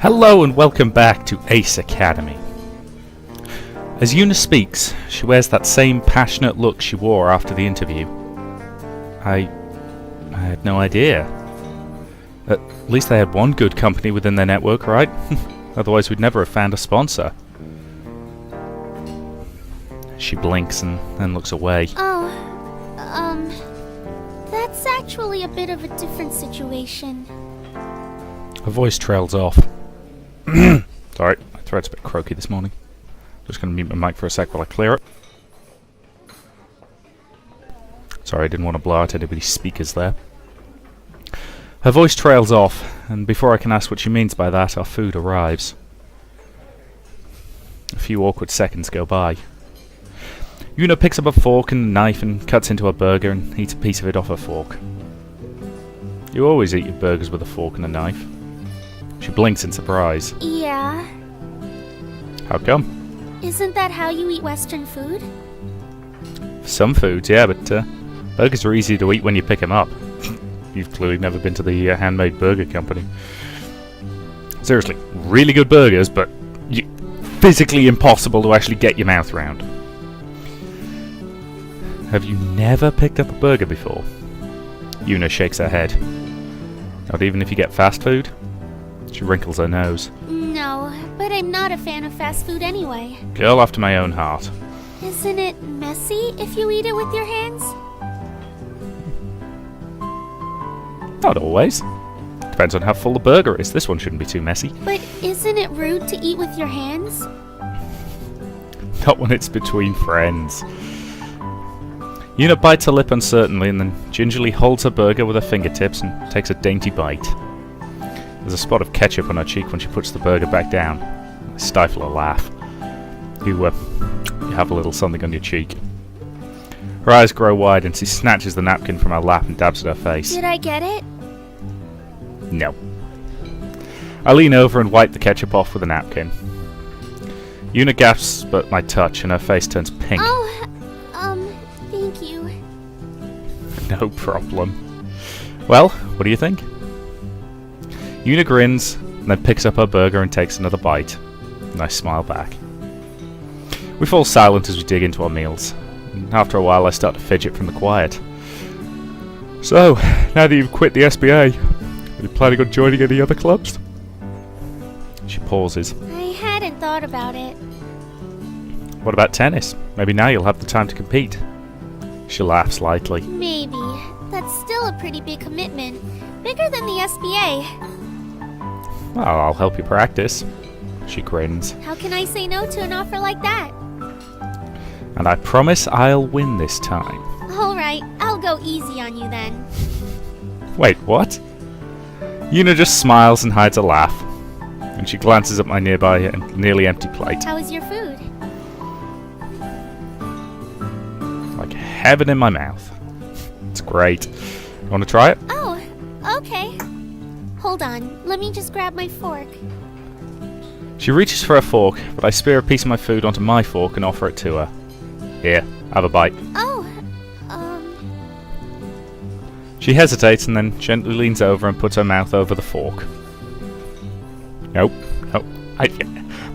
Hello and welcome back to Ace Academy. As Una speaks, she wears that same passionate look she wore after the interview. I had no idea. At least they had one good company within their network, right? Otherwise we'd never have found a sponsor. She blinks and then looks away. That's actually a bit of a different situation. Her voice trails off. Sorry, my throat's a bit croaky this morning. Just going to mute my mic for a sec while I clear it. Sorry, I didn't want to blow out anybody's speakers there. Her voice trails off, and before I can ask what she means by that, our food arrives. A few awkward seconds go by. Una picks up a fork and a knife and cuts into a burger and eats a piece of it off her fork. You always eat your burgers with a fork and a knife. She blinks in surprise. Yeah. How come? Isn't that how you eat Western food? For some foods, yeah, but burgers are easy to eat when you pick them up. You've clearly never been to the Handmade Burger Company. Seriously, really good burgers, but physically impossible to actually get your mouth around. Have you never picked up a burger before? Una shakes her head. Not even if you get fast food? She wrinkles her nose. No, but I'm not a fan of fast food anyway. Girl after my own heart. Isn't it messy if you eat it with your hands? Not always. Depends on how full the burger is. This one shouldn't be too messy. But isn't it rude to eat with your hands? Not when it's between friends. Una bites her lip uncertainly and then gingerly holds her burger with her fingertips and takes a dainty bite. There's a spot of ketchup on her cheek when she puts the burger back down. I stifle a laugh. You have a little something on your cheek. Her eyes grow wide and she snatches the napkin from her lap and dabs at her face. Did I get it? No. I lean over and wipe the ketchup off with a napkin. Una gasps at my touch and her face turns pink. Thank you. No problem. Well, what do you think? Una grins, and then picks up her burger and takes another bite. And I smile back. We fall silent as we dig into our meals. And after a while I start to fidget from the quiet. So, now that you've quit the SBA, are you planning on joining any other clubs? She pauses. I hadn't thought about it. What about tennis? Maybe now you'll have the time to compete. She laughs lightly. Maybe. That's still a pretty big commitment. Bigger than the SBA. Well, I'll help you practice. She grins. How can I say no to an offer like that? And I promise I'll win this time. Alright, I'll go easy on you then. Wait, what? Una just smiles and hides a laugh. And she glances at my nearby and nearly empty plate. How is your food? Like heaven in my mouth. It's great. You want to try it? Oh, okay. Hold on, let me just grab my fork. She reaches for a fork, but I spear a piece of my food onto my fork and offer it to her. Here, have a bite. Oh, She hesitates and then gently leans over and puts her mouth over the fork. Nope.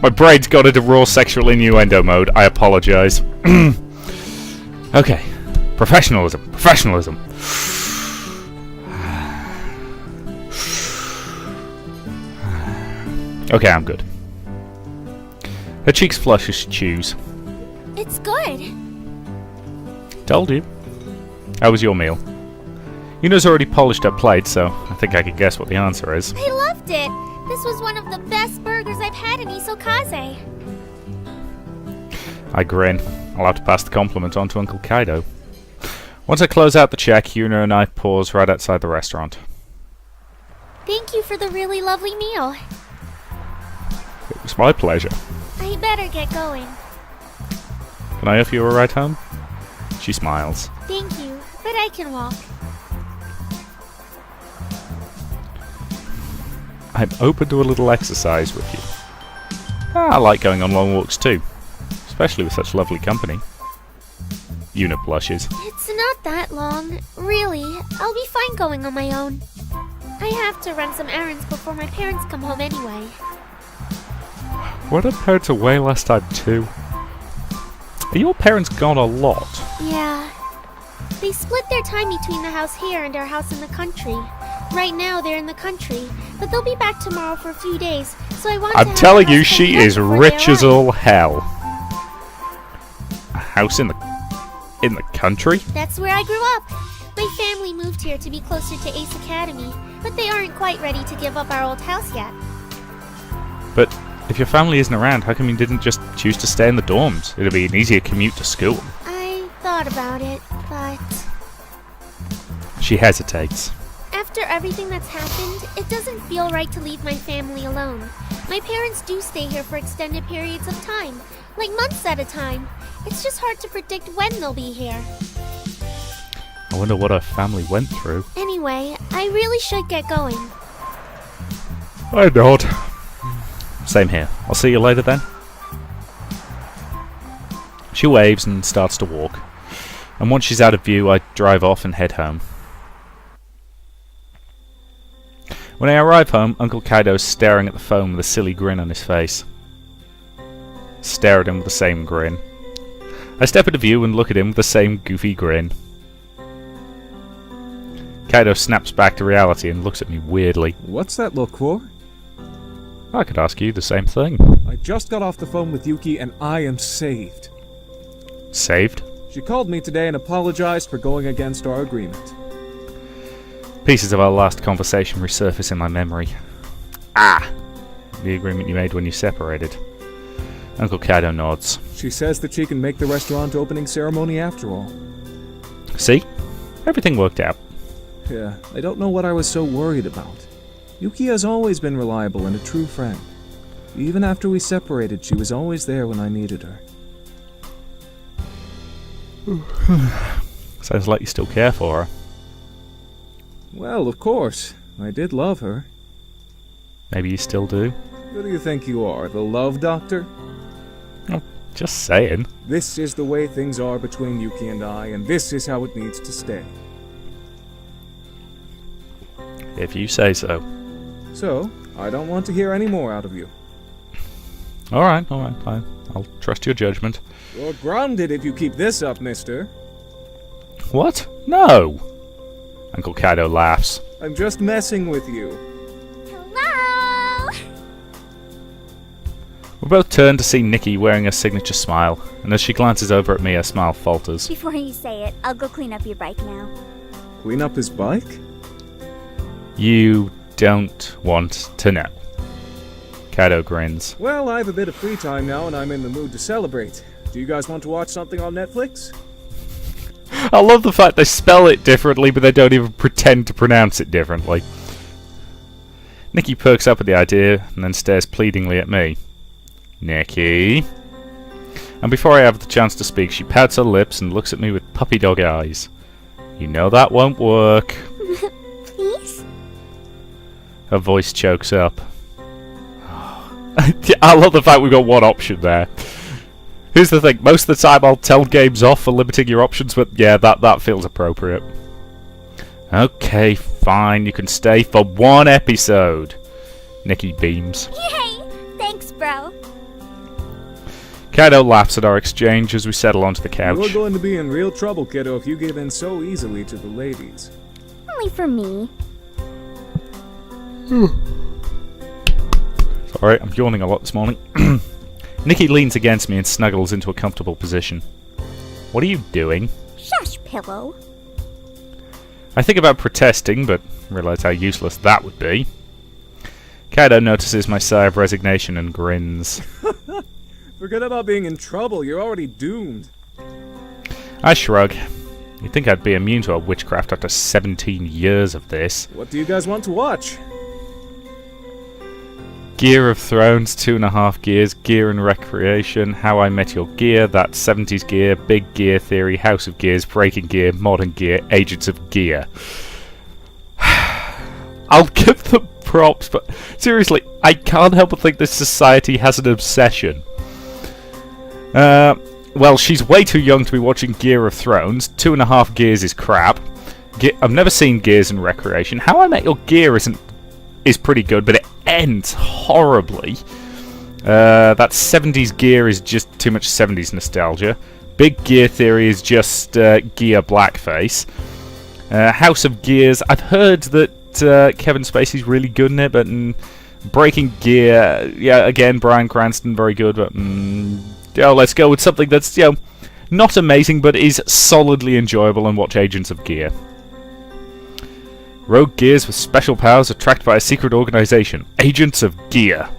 My brain's got into raw sexual innuendo mode. I apologize. Okay. Professionalism. Okay, I'm good. Her cheeks flush as she chews. it's good. Told you. How was your meal? Una's already polished her plate, so I think I can guess what the answer is. I loved it. This was one of the best burgers I've had in Isokaze. I grin. I'll have to pass the compliment on to Uncle Kaido. Once I close out the check, Una and I pause right outside the restaurant. Thank you for the really lovely meal. It was my pleasure. I better get going. Can I offer you a ride home? She smiles. Thank you, but I can walk. I'm open to a little exercise with you. I like going on long walks too, especially with such lovely company. Una blushes. It's not that long. Really, I'll be fine going on my own. I have to run some errands before my parents come home anyway. What I heard away last time too. Are your parents gone a lot? Yeah. They split their time between the house here and our house in the country. Right now they're in the country, but they'll be back tomorrow for a few days, so I want to I'm have telling the you, house she cleaned up is before rich they as arrive. all hell. A house in the country? That's where I grew up. My family moved here to be closer to Ace Academy, but they aren't quite ready to give up our old house yet. But if your family isn't around, how come you didn't just choose to stay in the dorms? It'd be an easier commute to school. I thought about it, but She hesitates. after everything that's happened, it doesn't feel right to leave my family alone. My parents do stay here for extended periods of time, like months at a time. It's just hard to predict when they'll be here. I wonder what her family went through. Anyway, I really should get going. I nod. Same here. I'll see you later then. She waves and starts to walk. And once she's out of view, I drive off and head home. When I arrive home, Uncle Kaido's staring at the phone with a silly grin on his face. Stare at him with the same grin. I step into view and look at him with the same goofy grin. Kaido snaps back to reality and looks at me weirdly. What's that look for? I could ask you the same thing. I just got off the phone with Yuki and I am saved. Saved? She called me today and apologized for going against our agreement. Pieces of our last conversation resurface in my memory. Ah! The agreement you made when you separated. Uncle Kaido nods. She says that she can make the restaurant opening ceremony after all. See? Everything worked out. Yeah, I don't know what I was so worried about. Yuki has always been reliable and a true friend. Even after we separated, she was always there when I needed her. Sounds like you still care for her. Well, of course. I did love her. Maybe you still do? Who do you think you are, the love doctor? Oh, just saying. This is the way things are between Yuki and I, and this is how it needs to stay. If you say so. So, I don't want to hear any more out of you. Alright, I'll trust your judgment. You're grounded if you keep this up, mister. What? No! Uncle Kaido laughs. I'm just messing with you. Hello! We both turn to see Nikki wearing her signature smile, and as she glances over at me, her smile falters. Before you say it, I'll go clean up your bike now. Clean up his bike? You don't want to know. Kaido grins. Well, I have a bit of free time now and I'm in the mood to celebrate. Do you guys want to watch something on Netflix? I love the fact they spell it differently, but they don't even pretend to pronounce it differently. Nikki perks up at the idea and then stares pleadingly at me. Nikki. And before I have the chance to speak, she pouts her lips and looks at me with puppy dog eyes. You know that won't work. Please? Her voice chokes up. I love the fact we've got one option there. Here's the thing, most of the time I'll tell games off for limiting your options, but yeah, that feels appropriate. Okay, fine, you can stay for one episode. Nikki beams. Yay! Thanks, bro. Kaido laughs at our exchange as we settle onto the couch. You're going to be in real trouble, kiddo, if you give in so easily to the ladies. Only for me. Sorry, I'm yawning a lot this morning. Nikki leans against me and snuggles into a comfortable position. What are you doing? Shush, pillow. I think about protesting, but realise how useless that would be. Kaido notices my sigh of resignation and grins. Forget about being in trouble, you're already doomed. I shrug. You'd think I'd be immune to a witchcraft after 17 years of this. What do you guys want to watch? Gear of Thrones, 2.5 Gears, Gear and Recreation, How I Met Your Gear, That 70s Gear, Big Gear Theory, House of Gears, Breaking Gear, Modern Gear, Agents of Gear. I'll give them props, but seriously, I can't help but think this society has an obsession. Well, she's way too young to be watching Gear of Thrones. 2.5 Gears is crap. I've never seen Gears and Recreation. How I Met Your Gear is pretty good, but it ends horribly. That 70s gear is just too much 70s nostalgia. Big Gear Theory is just gear blackface. House of Gears, I've heard that Kevin Spacey's really good in it, but Breaking Gear, yeah, again, Bryan Cranston, very good, but let's go with something that's, not amazing, but is solidly enjoyable, and watch Agents of Gear. Rogue Gears with special powers attracted by a secret organization. Agents of Gear.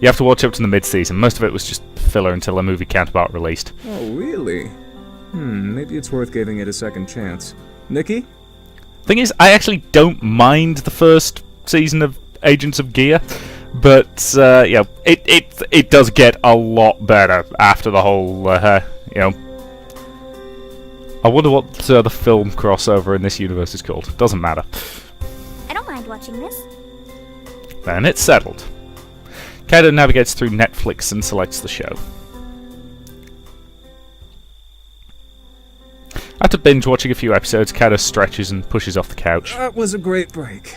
You have to watch up to the mid-season. Most of it was just filler until a movie counterpart released. Oh, really? Maybe it's worth giving it a second chance. Nikki? Thing is, I actually don't mind the first season of Agents of Gear, but it does get a lot better after the whole, I wonder what the film crossover in this universe is called. Doesn't matter. I don't mind watching this. Then it's settled. Kaido navigates through Netflix and selects the show. After binge watching a few episodes, Kaido stretches and pushes off the couch. That was a great break.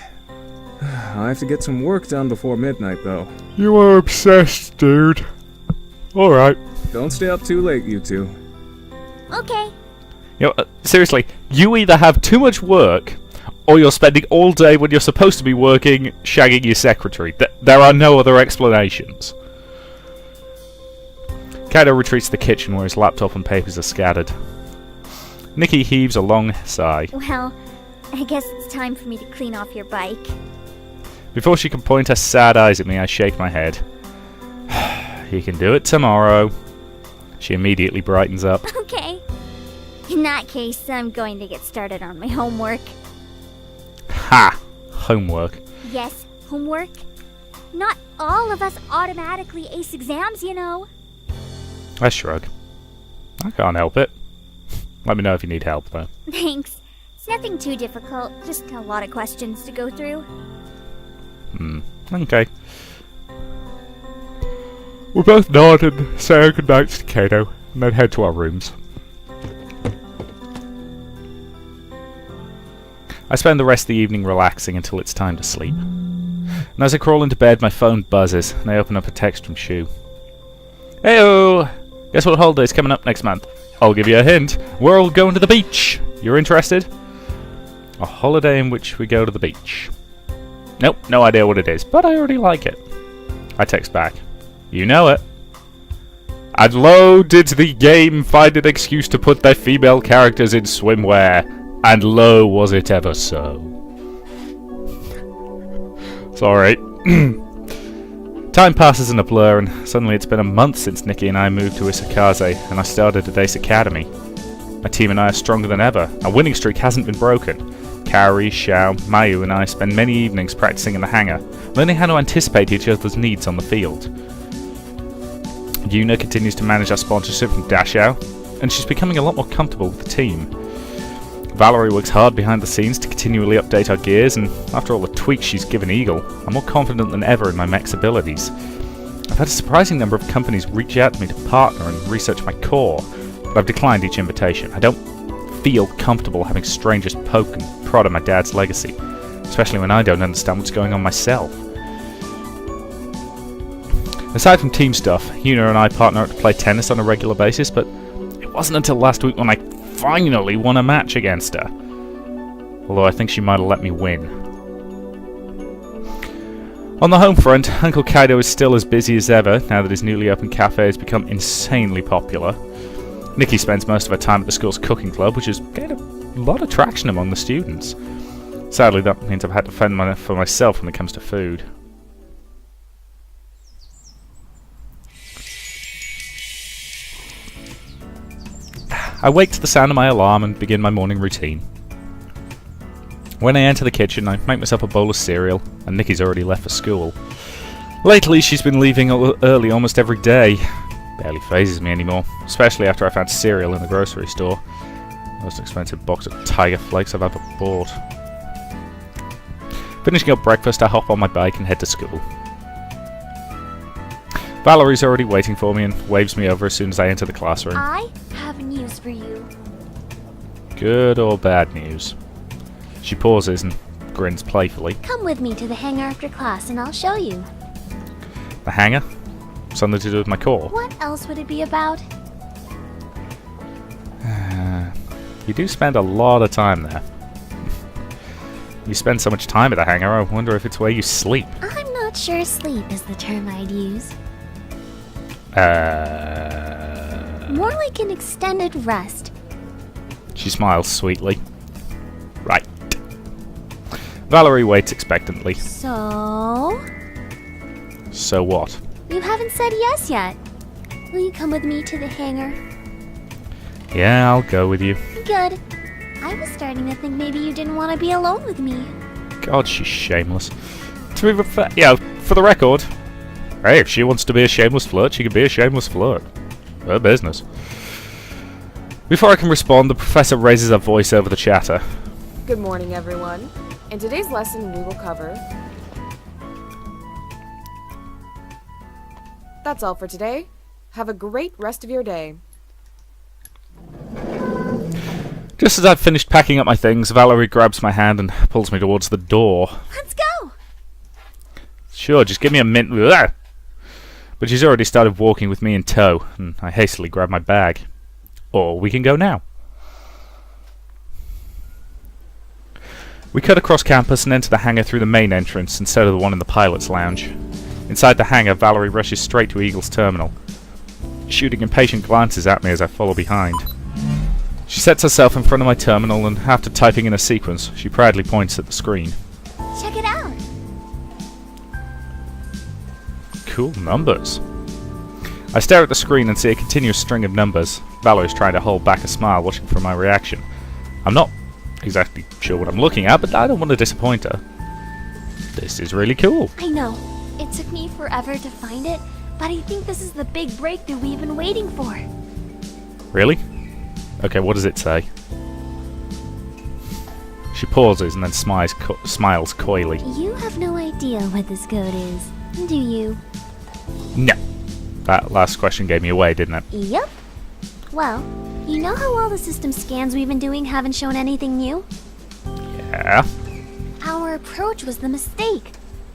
I have to get some work done before midnight, though. You are obsessed, dude. Alright. Don't stay up too late, you two. Okay. Seriously, you either have too much work, or you're spending all day when you're supposed to be working shagging your secretary. There are no other explanations. Kaido retreats to the kitchen where his laptop and papers are scattered. Nikki heaves a long sigh. Well, I guess it's time for me to clean off your bike. Before she can point her sad eyes at me, I shake my head. You can do it tomorrow. She immediately brightens up. Okay. In that case, I'm going to get started on my homework. Ha! Homework. Yes, homework. Not all of us automatically ace exams, you know. I shrug. I can't help it. Let me know if you need help, though. Thanks. It's nothing too difficult, just a lot of questions to go through. Okay. We both nod and say our goodnights to Kaido, and then head to our rooms. I spend the rest of the evening relaxing until it's time to sleep. And as I crawl into bed, my phone buzzes, and I open up a text from Shu. Heyo! Guess what holiday's coming up next month? I'll give you a hint. We're all going to the beach. You're interested? A holiday in which we go to the beach. Nope, no idea what it is, but I already like it. I text back. You know it. And lo, did the game find an excuse to put their female characters in swimwear. And lo, was it ever so. Sorry. Time passes in a blur, and suddenly it's been a month since Nikki and I moved to Isakaze, and I started at Ace Academy. My team and I are stronger than ever. Our winning streak hasn't been broken. Kaori, Xiao, Mayu and I spend many evenings practicing in the hangar, learning how to anticipate each other's needs on the field. Yuna continues to manage our sponsorship from Dashao, and she's becoming a lot more comfortable with the team. Valerie works hard behind the scenes to continually update our gears, and after all the tweaks she's given Eagle, I'm more confident than ever in my mech's abilities. I've had a surprising number of companies reach out to me to partner and research my core, but I've declined each invitation. I don't feel comfortable having strangers poke and prod at my dad's legacy, especially when I don't understand what's going on myself. Aside from team stuff, Yuna and I partner up to play tennis on a regular basis, but it wasn't until last week when I finally won a match against her. Although I think she might have let me win. On the home front, Uncle Kaido is still as busy as ever now that his newly opened cafe has become insanely popular. Nikki spends most of her time at the school's cooking club, which has gained a lot of traction among the students. Sadly, that means I've had to fend for myself when it comes to food. I wake to the sound of my alarm and begin my morning routine. When I enter the kitchen, I make myself a bowl of cereal, and Nikki's already left for school. Lately, she's been leaving early almost every day. Barely phases me anymore, especially after I found cereal in the grocery store. Most expensive box of Tiger Flakes I've ever bought. Finishing up breakfast, I hop on my bike and head to school. Valerie's already waiting for me and waves me over as soon as I enter the classroom. I have news for you. Good or bad news? She pauses and grins playfully. Come with me to the hangar after class and I'll show you. The hangar? Something to do with my core? What else would it be about? You do spend a lot of time there. You spend so much time at the hangar, I wonder if it's where you sleep. I'm not sure sleep is the term I'd use. More like an extended rest. She smiles sweetly. Right. Valerie waits expectantly. So? So what? You haven't said yes yet. Will you come with me to the hangar? Yeah, I'll go with you. Good. I was starting to think maybe you didn't want to be alone with me. God, she's shameless. To be fair, for the record, hey, if she wants to be a shameless flirt, she can be a shameless flirt. Her business. Before I can respond, the professor raises her voice over the chatter. Good morning, everyone. In today's lesson, we will cover... That's all for today. Have a great rest of your day. Just as I've finished packing up my things, Valerie grabs my hand and pulls me towards the door. Let's go! Sure, just give me a minute. But she's already started walking with me in tow, and I hastily grab my bag. Or we can go now. We cut across campus and enter the hangar through the main entrance instead of the one in the pilot's lounge. Inside the hangar, Valerie rushes straight to Eagle's terminal, shooting impatient glances at me as I follow behind. She sets herself in front of my terminal and, after typing in a sequence, she proudly points at the screen. Check it out! Cool numbers. I stare at the screen and see a continuous string of numbers. Valerie's trying to hold back a smile, watching for my reaction. I'm not exactly sure what I'm looking at, but I don't want to disappoint her. This is really cool. I know. It took me forever to find it, but I think this is the big breakthrough we've been waiting for. Really? Okay, what does it say? She pauses and then smiles coyly. You have no idea what this code is, do you? No. That last question gave me away, didn't it? Yep. Well, you know how all the system scans we've been doing haven't shown anything new? Yeah. Our approach was the mistake.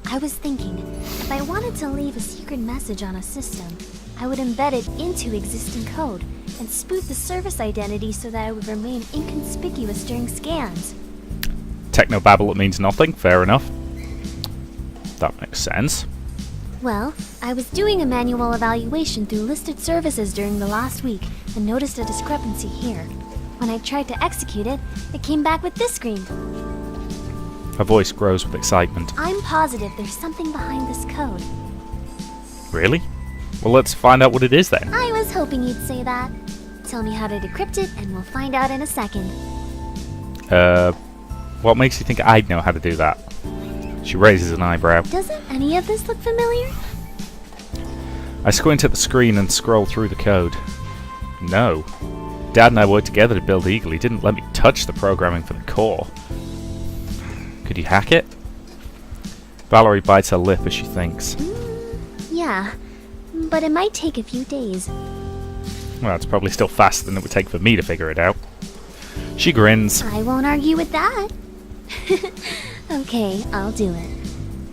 I was thinking, if I wanted to leave a secret message on a system, I would embed it into existing code and spoof the service identity so that it would remain inconspicuous during scans. Technobabble that means nothing, fair enough. That makes sense. Well, I was doing a manual evaluation through listed services during the last week and noticed a discrepancy here. When I tried to execute it, it came back with this screen. Her voice grows with excitement. I'm positive there's something behind this code. Really? Well, let's find out what it is then. I was hoping you'd say that. Tell me how to decrypt it and we'll find out in a second. What makes you think I'd know how to do that? She raises an eyebrow. Doesn't any of this look familiar? I squint at the screen and scroll through the code. No. Dad and I worked together to build Eagle. He didn't let me touch the programming for the core. Could you hack it? Valerie bites her lip as she thinks. Yeah, but it might take a few days. Well, it's probably still faster than it would take for me to figure it out. She grins. I won't argue with that. Okay, I'll do it.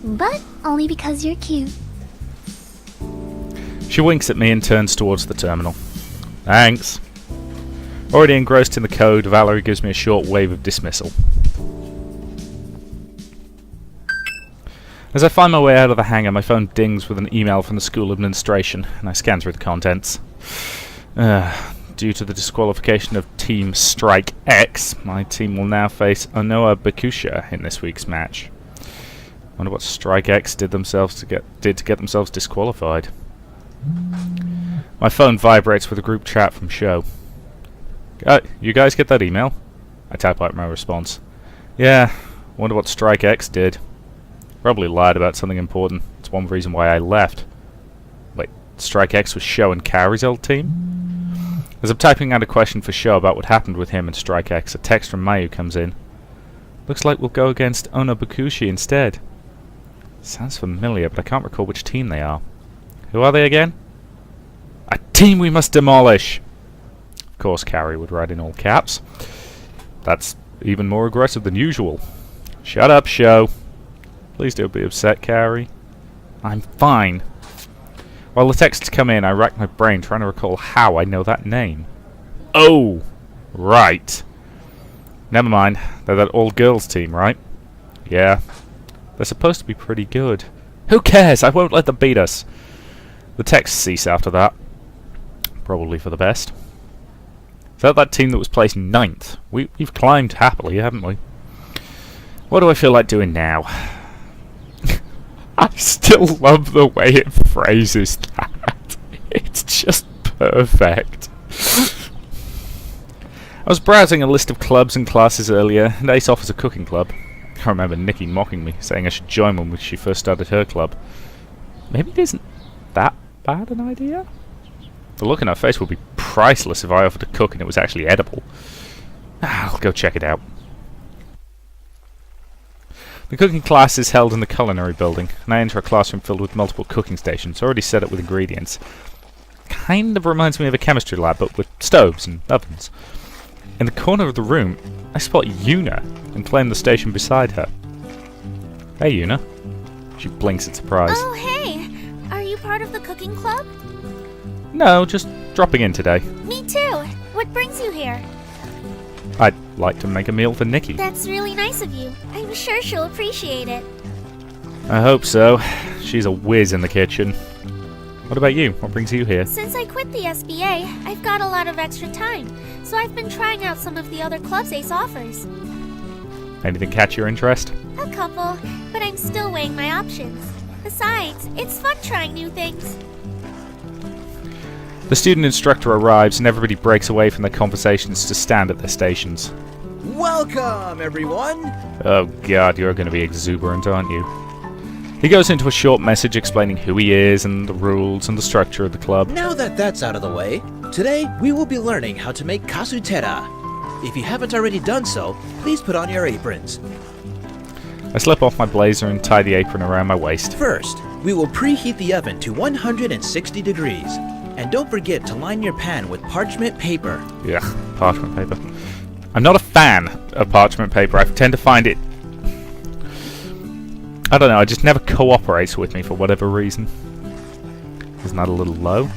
But only because you're cute. She winks at me and turns towards the terminal. Thanks. Already engrossed in the code, Valerie gives me a short wave of dismissal. As I find my way out of the hangar, my phone dings with an email from the school administration, and I scan through the contents. Due to the disqualification of Team Strike X, my team will now face Onoa Bakusha in this week's match. Wonder what Strike X did to get themselves disqualified. My phone vibrates with a group chat from Show. You guys get that email? I type out my response. Yeah, wonder what Strike X did. Probably lied about something important. It's one reason why I left. Wait, Strike X was Show and Carrie's old team? As I'm typing out a question for Show about what happened with him and Strike X, a text from Mayu comes in. Looks like we'll go against Onobakushi instead. Sounds familiar, but I can't recall which team they are. Who are they again? A team we must demolish! Of course, Carrie would write in all caps. That's even more aggressive than usual. Shut up, Show. Please don't be upset, Carrie. I'm fine. While the texts come in, I rack my brain trying to recall how I know that name. Oh! Right. Never mind. They're that all-girls team, right? Yeah. They're supposed to be pretty good. Who cares? I won't let them beat us. The texts cease after that. Probably for the best. Is that team that was placed 9th? We've climbed happily, haven't we? What do I feel like doing now? I still love the way it phrases that. It's just perfect. I was browsing a list of clubs and classes earlier, and Ace offers a cooking club. I remember Nikki mocking me, saying I should join when she first started her club. Maybe it isn't that bad an idea? The look in her face would be priceless if I offered to cook and it was actually edible. I'll go check it out. The cooking class is held in the culinary building, and I enter a classroom filled with multiple cooking stations, already set up with ingredients. Kind of reminds me of a chemistry lab, but with stoves and ovens. In the corner of the room, I spot Yuna and claim the station beside her. Hey, Yuna. She blinks in surprise. Oh, hey! Are you part of the cooking club? No, just dropping in today. Me too! What brings you here? I'd like to make a meal for Nikki. That's really nice of you. I'm sure she'll appreciate it. I hope so. She's a whiz in the kitchen. What about you? What brings you here? Since I quit the SBA, I've got a lot of extra time, so I've been trying out some of the other clubs Ace offers. Anything catch your interest? A couple, but I'm still weighing my options. Besides, it's fun trying new things. The student instructor arrives and everybody breaks away from their conversations to stand at their stations. Welcome, everyone! Oh god, you're going to be exuberant, aren't you? He goes into a short message explaining who he is and the rules and the structure of the club. Now that that's out of the way, today we will be learning how to make kasutera. If you haven't already done so, please put on your aprons. I slip off my blazer and tie the apron around my waist. First, we will preheat the oven to 160 degrees. And don't forget to line your pan with parchment paper. Yeah, parchment paper. I'm not a fan of parchment paper. I tend to find it... I don't know, it just never cooperates with me for whatever reason. Isn't that a little low?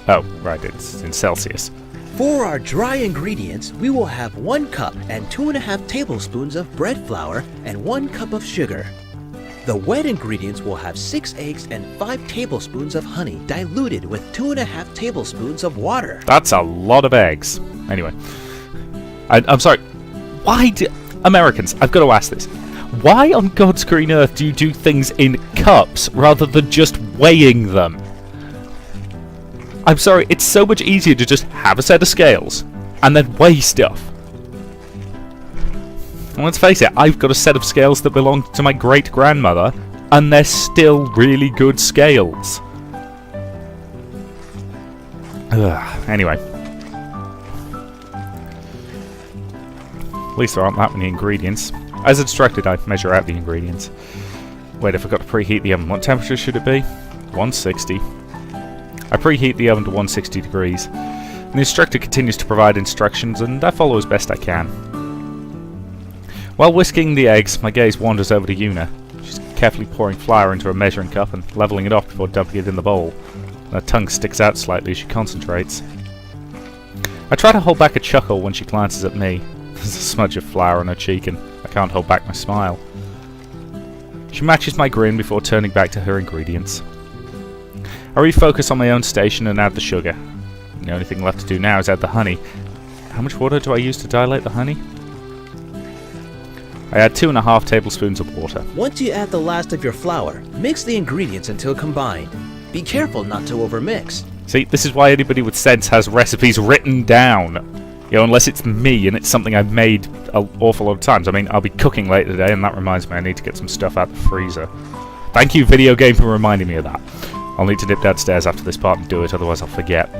Oh, right, it's in Celsius. For our dry ingredients, we will have 1 cup and 2.5 tablespoons of bread flour and 1 cup of sugar. The wet ingredients will have 6 eggs and 5 tablespoons of honey diluted with 2.5 tablespoons of water. That's a lot of eggs. Anyway, I'm sorry. Why do... Americans, I've got to ask this. Why on God's green earth do you do things in cups rather than just weighing them? I'm sorry, it's so much easier to just have a set of scales and then weigh stuff. And let's face it, I've got a set of scales that belonged to my great-grandmother, and they're still really good scales. Anyway. At least there aren't that many ingredients. As instructed, I measure out the ingredients. Wait, I forgot to preheat the oven. What temperature should it be? 160. I preheat the oven to 160 degrees. And the instructor continues to provide instructions, and I follow as best I can. While whisking the eggs, my gaze wanders over to Yuna. She's carefully pouring flour into a measuring cup and leveling it off before dumping it in the bowl. Her tongue sticks out slightly as she concentrates. I try to hold back a chuckle when she glances at me. There's a smudge of flour on her cheek and I can't hold back my smile. She matches my grin before turning back to her ingredients. I refocus on my own station and add the sugar. The only thing left to do now is add the honey. How much water do I use to dilate the honey? I add 2.5 tablespoons of water. Once you add the last of your flour, mix the ingredients until combined. Be careful not to overmix. See, this is why anybody with sense has recipes written down. You know, unless it's me and it's something I've made an awful lot of times. I mean, I'll be cooking later today and that reminds me I need to get some stuff out the freezer. Thank you, video game, for reminding me of that. I'll need to nip downstairs after this part and do it, otherwise I'll forget.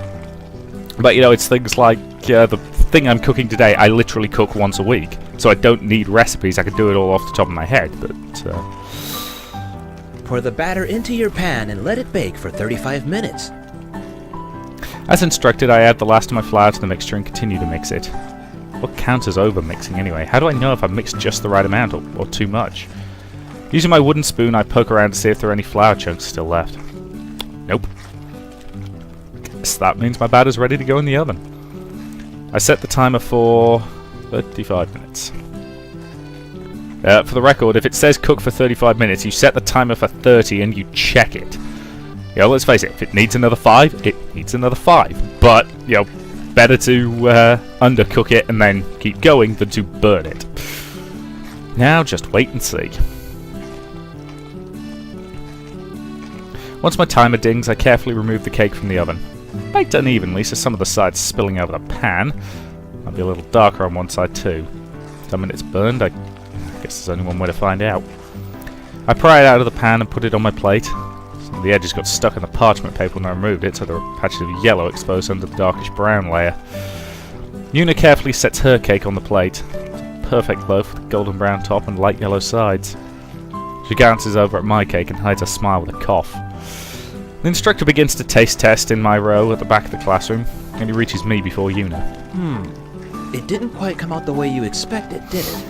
But, you know, it's things like the thing I'm cooking today, I literally cook once a week. So I don't need recipes, I can do it all off the top of my head, but... Pour the batter into your pan and let it bake for 35 minutes. As instructed, I add the last of my flour to the mixture and continue to mix it. What counts as over-mixing anyway? How do I know if I've mixed just the right amount or too much? Using my wooden spoon, I poke around to see if there are any flour chunks still left. Nope. Yes, that means my batter's ready to go in the oven. I set the timer for 35 minutes. For the record, if it says cook for 35 minutes, you set the timer for 30 and you check it. Let's face it, if it needs another 5, it needs another 5. But, better to undercook it and then keep going than to burn it. Now, just wait and see. Once my timer dings, I carefully remove the cake from the oven. Baked unevenly, so some of the sides spilling over the pan. Might be a little darker on one side too. Tell me it's burned, I guess there's only one way to find out. I pry it out of the pan and put it on my plate. Some of the edges got stuck in the parchment paper when I removed it, so there were patches of yellow exposed under the darkish brown layer. Una carefully sets her cake on the plate. It's a perfect loaf with a golden brown top and light yellow sides. She glances over at my cake and hides a smile with a cough. The instructor begins to taste test in my row at the back of the classroom, and he reaches me before Una. It didn't quite come out the way you expected, did it?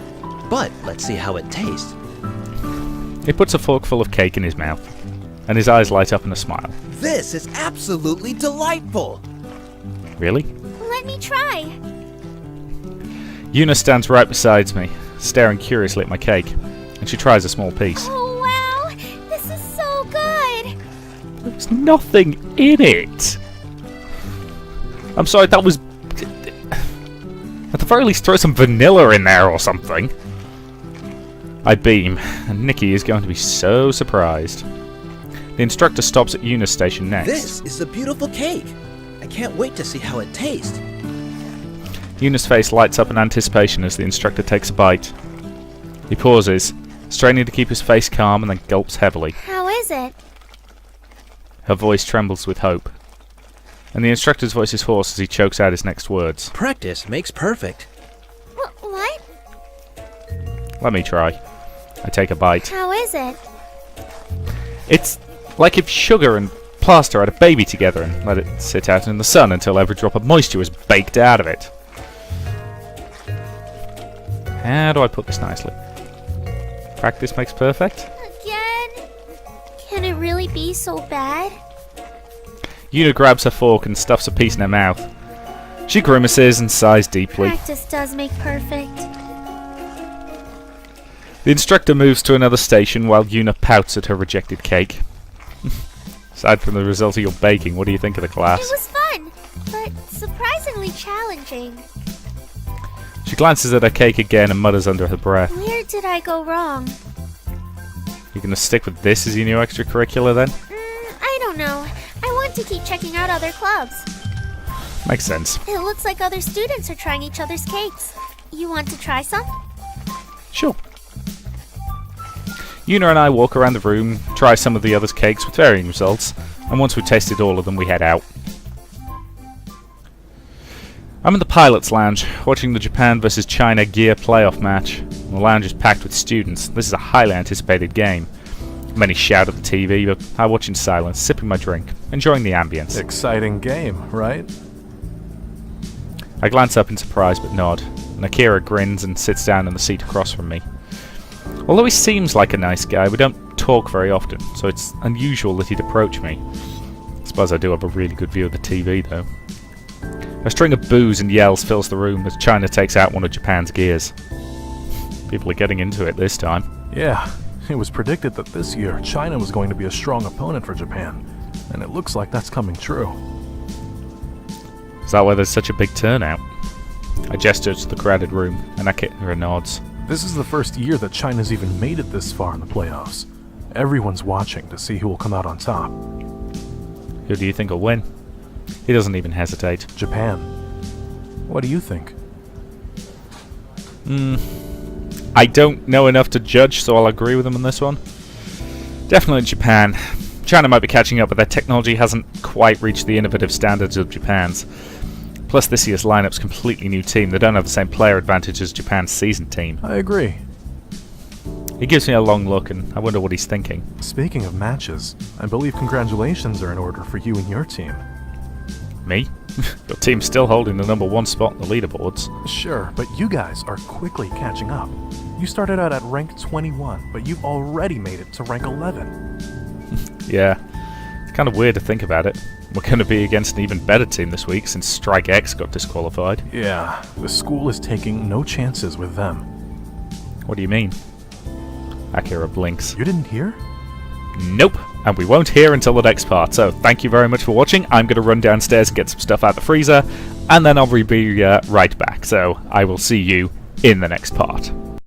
But let's see how it tastes. He puts a forkful of cake in his mouth, and his eyes light up in a smile. This is absolutely delightful! Really? Let me try. Una stands right beside me, staring curiously at my cake, and she tries a small piece. Oh wow, this is so good. There's nothing in it! I'm sorry, that was... At the very least, throw some vanilla in there or something. I beam, and Nikki is going to be so surprised. The instructor stops at Una's station next. This is a beautiful cake! I can't wait to see how it tastes. Una's face lights up in anticipation as the instructor takes a bite. He pauses, straining to keep his face calm, and then gulps heavily. How is it? Her voice trembles with hope, and the instructor's voice is hoarse as he chokes out his next words. Practice makes perfect. What? Let me try. I take a bite. How is it? It's like if sugar and plaster had a baby together and let it sit out in the sun until every drop of moisture was baked out of it. How do I put this nicely? Practice makes perfect? Again? Can it really be so bad? Una grabs her fork and stuffs a piece in her mouth. She grimaces and sighs deeply. Practice does make perfect. The instructor moves to another station while Una pouts at her rejected cake. Aside from the result of your baking, what do you think of the class? It was fun, but surprisingly challenging. She glances at her cake again and mutters under her breath. Where did I go wrong? You gonna stick with this as your new extracurricular then? I don't know. I want to keep checking out other clubs. Makes sense. It looks like other students are trying each other's cakes. You want to try some? Sure. Una and I walk around the room, try some of the others' cakes with varying results, and once we've tasted all of them, we head out. I'm in the pilot's lounge, watching the Japan vs China gear playoff match. The lounge is packed with students. This is a highly anticipated game. Many shout at the TV, but I watch in silence, sipping my drink, enjoying the ambience. Exciting game, right? I glance up in surprise but nod, and Akira grins and sits down in the seat across from me. Although he seems like a nice guy, we don't talk very often, so it's unusual that he'd approach me. I suppose I do have a really good view of the TV, though. A string of boos and yells fills the room as China takes out one of Japan's gears. People are getting into it this time. Yeah, it was predicted that this year China was going to be a strong opponent for Japan, and it looks like that's coming true. Is that why there's such a big turnout? I gesture to the crowded room, and Akira nods. This is the first year that China's even made it this far in the playoffs. Everyone's watching to see who will come out on top. Who do you think will win? He doesn't even hesitate. Japan. What do you think? I don't know enough to judge, so I'll agree with him on this one. Definitely Japan. China might be catching up, but their technology hasn't quite reached the innovative standards of Japan's. Plus, this year's lineup's completely new team. They don't have the same player advantage as Japan's seasoned team. I agree. He gives me a long look, and I wonder what he's thinking. Speaking of matches, I believe congratulations are in order for you and your team. Me? Your team's still holding the #1 spot in the leaderboards. Sure, but you guys are quickly catching up. You started out at rank 21, but you've already made it to rank 11. Yeah, it's kind of weird to think about it. we're going to be against an even better team this week since Strike X got disqualified. Yeah, the school is taking no chances with them. What do you mean? Akira blinks. You didn't hear? Nope. And we won't hear until the next part. So thank you very much for watching. I'm going to run downstairs and get some stuff out the freezer, and then I'll be right back. So I will see you in the next part.